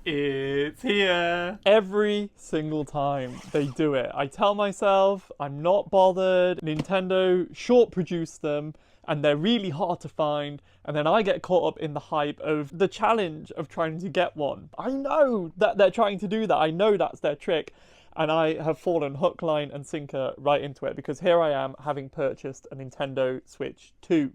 It's here. Every single time they do it, I tell myself I'm not bothered. Nintendo short produced them and they're really hard to find. And then I get caught up in the hype of the challenge of trying to get one. I know that they're trying to do that. I know that's their trick. And I have fallen hook, line, and sinker right into it because here I am having purchased a Nintendo Switch 2.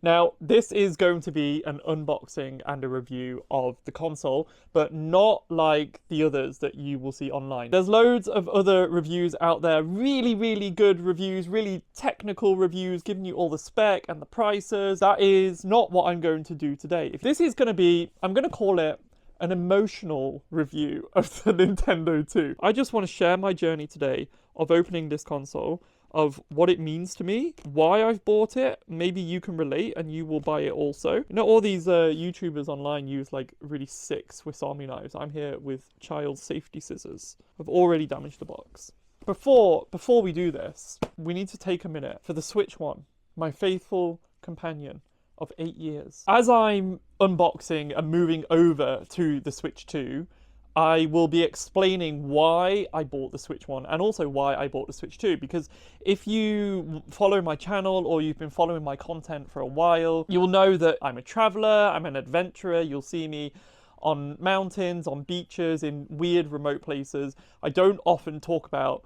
Now, this is going to be an unboxing and a review of the console, but not like the others that you will see online. There's loads of other reviews out there, really, really good reviews, really technical reviews, giving you all the spec and the prices. That is not what I'm going to do today. If this is going to be, I'm going to call it an emotional review of the Nintendo 2. I just want to share my journey today of opening this console, of what it means to me, why I've bought it. Maybe you can relate and you will buy it also. You know, all these YouTubers online use like really sick Swiss Army knives. I'm here with child safety scissors. I've already damaged the box. Before we do this, we need to take a minute for the Switch One, my faithful companion of 8 years. As I'm unboxing and moving over to the Switch 2, I will be explaining why I bought the Switch 1 and also why I bought the Switch 2, because if you follow my channel or you've been following my content for a while, you'll know that I'm a traveler, I'm an adventurer. You'll see me on mountains, on beaches, in weird remote places. I don't often talk about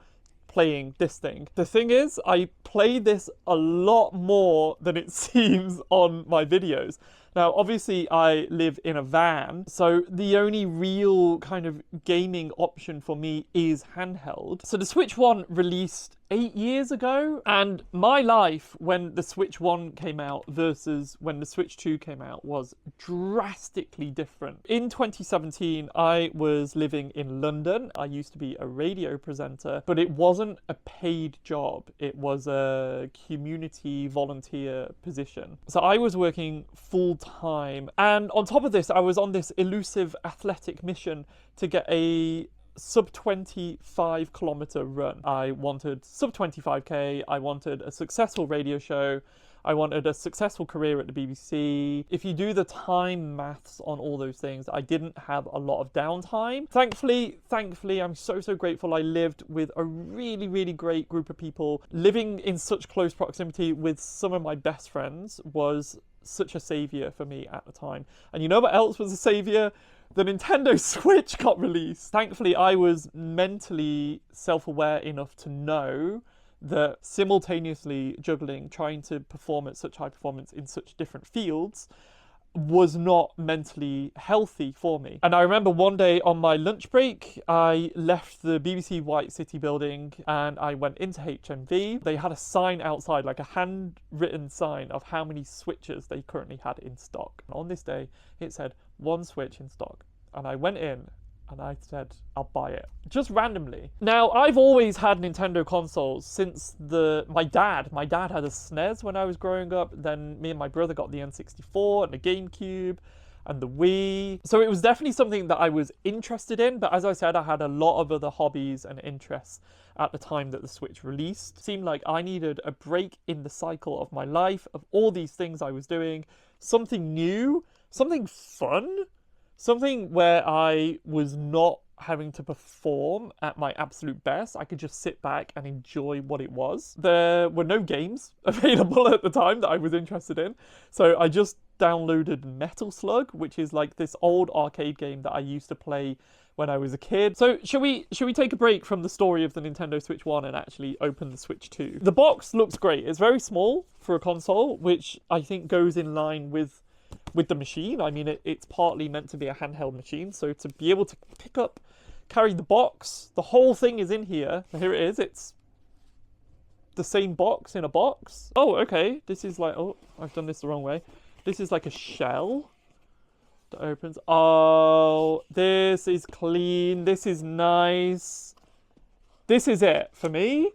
playing this thing. The thing is, I play this a lot more than it seems on my videos. Now, obviously, I live in a van, so the only real kind of gaming option for me is handheld. So the Switch 1 released 8 years ago, and my life when the Switch 1 came out versus when the Switch 2 came out was drastically different. In 2017, I was living in London. I used to be a radio presenter, but it wasn't a paid job. It was a community volunteer position. So I was working full time, and on top of this, I was on this elusive athletic mission to get a sub 25 kilometer run. I wanted sub 25k, I wanted a successful radio show, I wanted a successful career at the BBC. If you do the time maths on all those things, I didn't have a lot of downtime. Thankfully, I'm so grateful I lived with a really, really great group of people. Living in such close proximity with some of my best friends was such a savior for me at the time. And you know what else was a savior? The Nintendo Switch got released. Thankfully, I was mentally self-aware enough to know that simultaneously juggling, trying to perform at such high performance in such different fields was not mentally healthy for me. And I remember one day on my lunch break, I left the BBC White City building and I went into HMV. They had a sign outside, like a handwritten sign of how many Switches they currently had in stock. And on this day, it said 1 Switch in stock. And I went in and I said, I'll buy it. Just randomly. Now, I've always had Nintendo consoles since my dad had a SNES when I was growing up. Then me and my brother got the N64 and the GameCube and the Wii. So it was definitely something that I was interested in. But as I said, I had a lot of other hobbies and interests at the time that the Switch released. It seemed like I needed a break in the cycle of my life, of all these things I was doing. Something new, something fun. Something where I was not having to perform at my absolute best. I could just sit back and enjoy what it was. There were no games available at the time that I was interested in. So I just downloaded Metal Slug, which is like this old arcade game that I used to play when I was a kid. So should we take a break from the story of the Nintendo Switch 1 and actually open the Switch 2? The box looks great. It's very small for a console, which I think goes in line with the machine. I mean, it's partly meant to be a handheld machine, so to be able to pick up, carry the box, the whole thing is in here. Here it is. It's the same box in a box. Oh, okay. This is like, oh, I've done this the wrong way. This is like a shell that opens. Oh, this is clean. This is nice. This is it for me.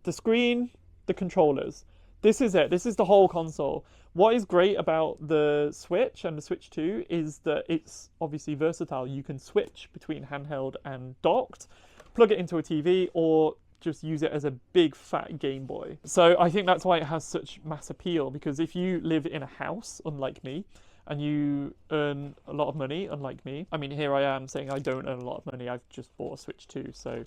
The screen, the controllers. This is it. This is the whole console. What is great about the Switch and the Switch 2 is that it's obviously versatile. You can switch between handheld and docked, plug it into a TV, or just use it as a big fat Game Boy. So I think that's why it has such mass appeal, because if you live in a house, unlike me, and you earn a lot of money, unlike me. I mean, here I am saying I don't earn a lot of money. I've just bought a Switch 2, so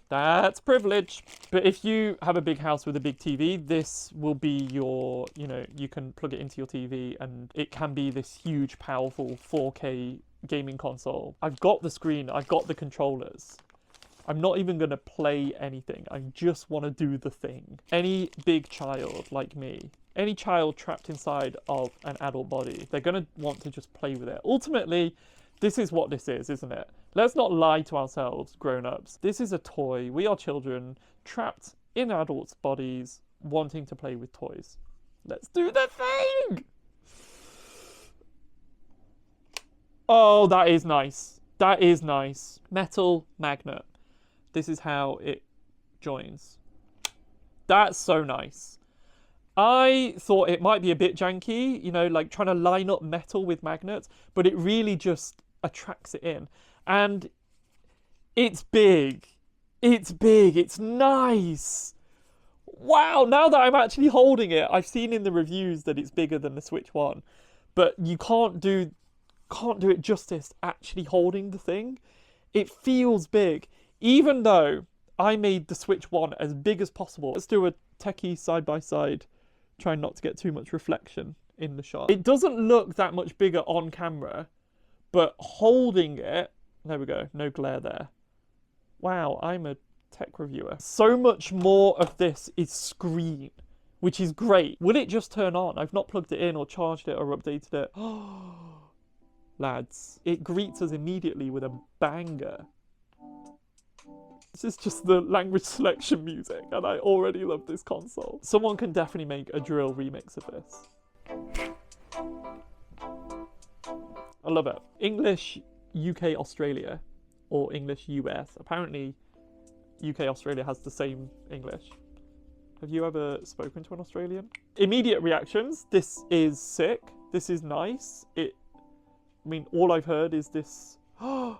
that's privilege. But if you have a big house with a big TV, this will be your, you can plug it into your TV and it can be this huge, powerful 4K gaming console. I've got the screen, I've got the controllers. I'm not even going to play anything. I just want to do the thing. Any big child like me, any child trapped inside of an adult body, they're going to want to just play with it. Ultimately, this is what this is, isn't it? Let's not lie to ourselves, grown-ups. This is a toy. We are children trapped in adults' bodies wanting to play with toys. Let's do the thing! Oh, that is nice. That is nice. Metal magnet. This is how it joins. That's so nice. I thought it might be a bit janky, like trying to line up metal with magnets, but it really just attracts it in. And it's big. It's big. It's nice. Wow, now that I'm actually holding it, I've seen in the reviews that it's bigger than the Switch 1, but you can't do it justice actually holding the thing. It feels big. Even though I made the Switch 1 as big as possible. Let's do a techie side by side, trying not to get too much reflection in the shot. It doesn't look that much bigger on camera, but holding it, there we go, no glare there. Wow, I'm a tech reviewer. So much more of this is screen, which is great. Will it just turn on? I've not plugged it in or charged it or updated it. Lads, it greets us immediately with a banger. This is just the language selection music, and I already love this console. Someone can definitely make a drill remix of this. I love it. English, UK, Australia, or English, US. Apparently, UK, Australia has the same English. Have you ever spoken to an Australian? Immediate reactions. This is sick. This is nice. All I've heard is this. Oh,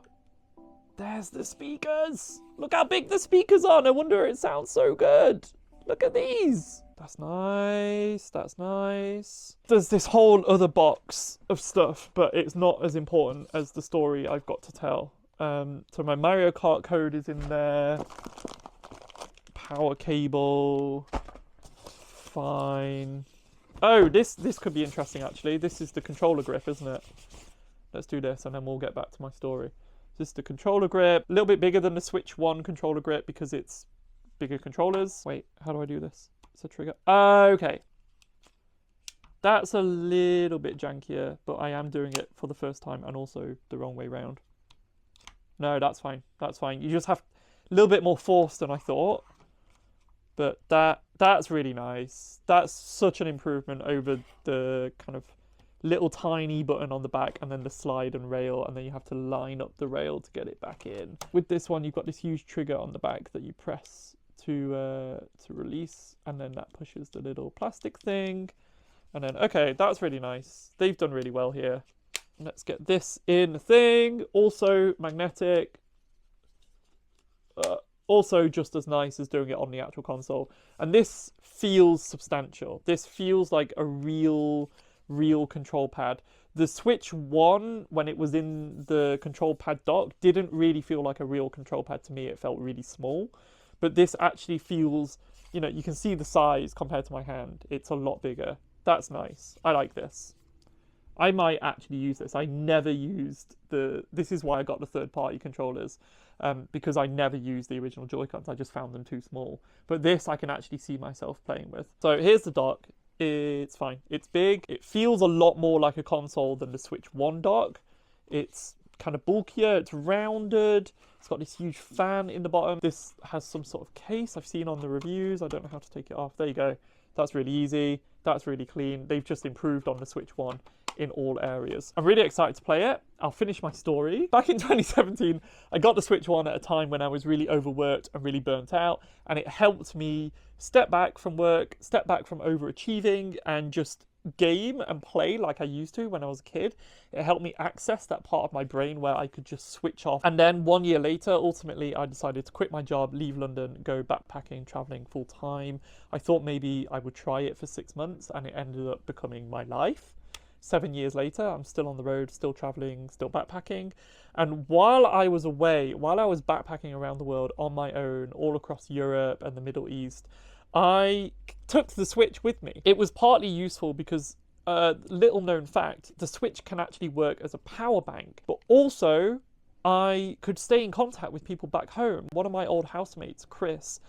there's the speakers. Look how big the speakers are. No wonder it sounds so good. Look at these. That's nice. That's nice. There's this whole other box of stuff, but it's not as important as the story I've got to tell. So my Mario Kart code is in there. Power cable. Fine. Oh, this could be interesting actually. This is the controller grip, isn't it? Let's do this and then we'll get back to my story. This is the controller grip, a little bit bigger than the Switch 1 controller grip because it's bigger controllers. Wait, how do I do this? It's a trigger. Okay. That's a little bit jankier, but I am doing it for the first time and also the wrong way round. No, that's fine. That's fine. You just have a little bit more force than I thought. But that's really nice. That's such an improvement over the kind of little tiny button on the back and then the slide and rail, and then you have to line up the rail to get it back in. With this one, you've got this huge trigger on the back that you press to release, and then that pushes the little plastic thing. And then, okay, that's really nice. They've done really well here. Let's get this in the thing. Also magnetic. Also just as nice as doing it on the actual console. And this feels substantial. This feels like a real control pad. The Switch 1, when it was in the control pad dock, didn't really feel like a real control pad to me. It felt really small. But this actually feels, you can see the size compared to my hand. It's a lot bigger. That's nice. I like this. I might actually use this. I never used this is why I got the third-party controllers, because I never used the original Joy-Cons. I just found them too small. But this I can actually see myself playing with. So here's the dock. It's fine. It's big. It feels a lot more like a console than the Switch 1 dock. It's kind of bulkier. It's rounded. It's got this huge fan in the bottom. This has some sort of case I've seen on the reviews. I don't know how to take it off. There you go. That's really easy. That's really clean. They've just improved on the Switch 1 in all areas. I'm really excited to play it. I'll finish my story. Back in 2017, I got the Switch 1 at a time when I was really overworked and really burnt out, and it helped me step back from work, step back from overachieving, and just game and play like I used to when I was a kid. It helped me access that part of my brain where I could just switch off. And then 1 year later, ultimately, I decided to quit my job, leave London, go backpacking, traveling full time. I thought maybe I would try it for 6 months, and it ended up becoming my life. 7 years later, I'm still on the road, still traveling, still backpacking. And while I was away, while I was backpacking around the world on my own, all across Europe and the Middle East, I took the Switch with me. It was partly useful because, little known fact, the Switch can actually work as a power bank, but also I could stay in contact with people back home. One of my old housemates, Chris,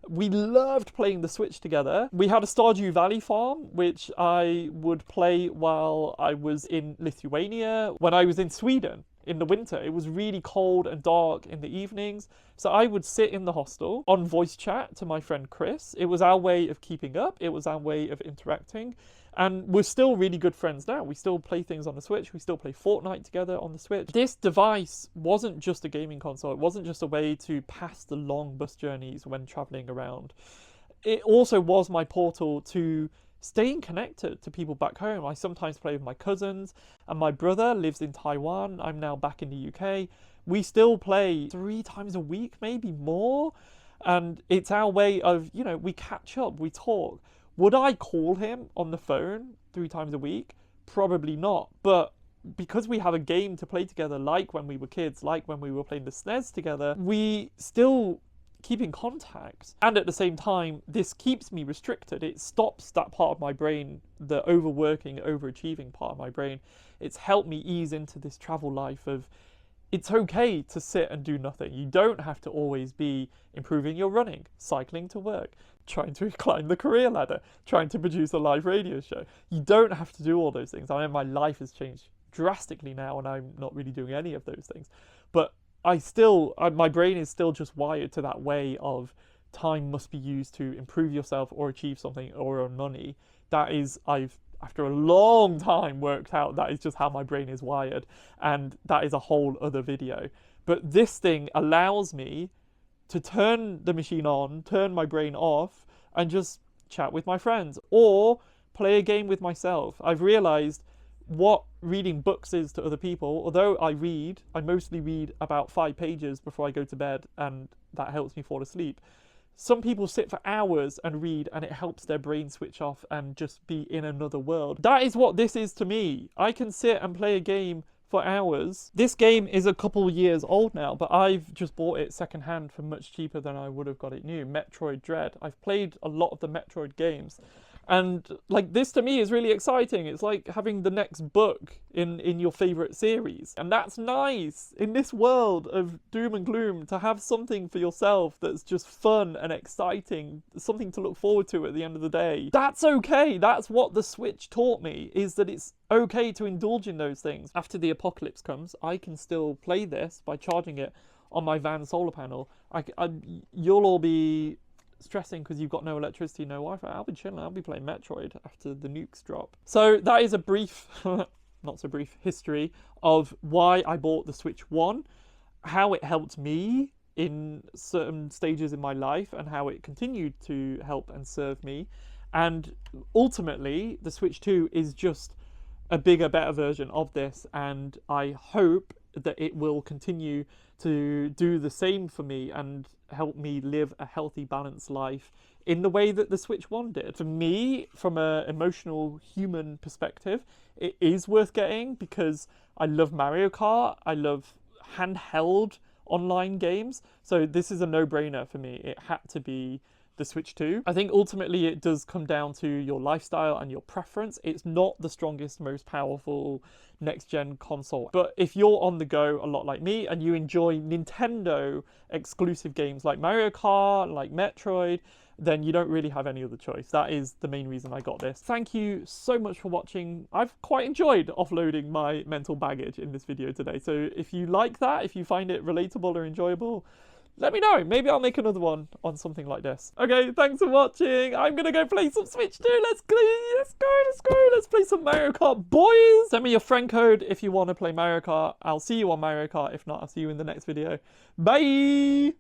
we loved playing the Switch together. We had a Stardew Valley farm, which I would play while I was in Lithuania. When I was in Sweden in the winter, it was really cold and dark in the evenings. So I would sit in the hostel on voice chat to my friend Chris. It was our way of keeping up. It was our way of interacting. And we're still really good friends now. We still play things on the Switch. We still play Fortnite together on the Switch. This device wasn't just a gaming console. It wasn't just a way to pass the long bus journeys when traveling around. It also was my portal to staying connected to people back home. I sometimes play with my cousins, and my brother lives in Taiwan. I'm now back in the UK. We still play 3 times a week, maybe more. And it's our way of, we catch up, we talk. Would I call him on the phone 3 times a week? Probably not. But because we have a game to play together, like when we were kids, like when we were playing the SNES together, we still keep in contact. And at the same time, this keeps me restricted. It stops that part of my brain, the overworking, overachieving part of my brain. It's helped me ease into this travel life of, it's okay to sit and do nothing. You don't have to always be improving your running, cycling to work, trying to climb the career ladder, trying to produce a live radio show. You don't have to do all those things. I know my life has changed drastically now and I'm not really doing any of those things. But my brain is still just wired to that way of time must be used to improve yourself or achieve something or earn money. That is, after a long time worked out, that is just how my brain is wired, and that is a whole other video. But this thing allows me to turn the machine on, turn my brain off, and just chat with my friends or play a game with myself. I've realized what reading books is to other people. Although I mostly read about 5 pages before I go to bed, and that helps me fall asleep. Some people sit for hours and read, and it helps their brain switch off and just be in another world. That is what this is to me. I can sit and play a game for hours. This game is a couple years old now, but I've just bought it secondhand for much cheaper than I would have got it new. Metroid Dread. I've played a lot of the Metroid games. And this to me is really exciting. It's like having the next book in your favorite series. And that's nice in this world of doom and gloom to have something for yourself that's just fun and exciting, something to look forward to at the end of the day. That's okay. That's what the Switch taught me, is that it's okay to indulge in those things. After the apocalypse comes, I can still play this by charging it on my van solar panel. You'll all be stressing because you've got no electricity, no Wi-Fi. I'll be chilling. I'll be playing Metroid after the nukes drop. So that is a brief, not so brief, history of why I bought the Switch 1, how it helped me in certain stages in my life, and how it continued to help and serve me. And ultimately, the Switch 2 is just a bigger, better version of this, and I hope that it will continue to do the same for me and help me live a healthy, balanced life in the way that the Switch 1 did. For me, from an emotional human perspective, it is worth getting because I love Mario Kart, I love handheld online games, so this is a no-brainer for me. It had to be the Switch 2. I think ultimately it does come down to your lifestyle and your preference. It's not the strongest, most powerful next-gen console. But if you're on the go a lot like me and you enjoy Nintendo exclusive games like Mario Kart, like Metroid, then you don't really have any other choice. That is the main reason I got this. Thank you so much for watching. I've quite enjoyed offloading my mental baggage in this video today. So if you like that, if you find it relatable or enjoyable, let me know. Maybe I'll make another one on something like this. Okay, thanks for watching. I'm gonna go play some Switch 2. Let's go. Let's play some Mario Kart, boys. Send me your friend code if you want to play Mario Kart. I'll see you on Mario Kart. If not, I'll see you in the next video. Bye.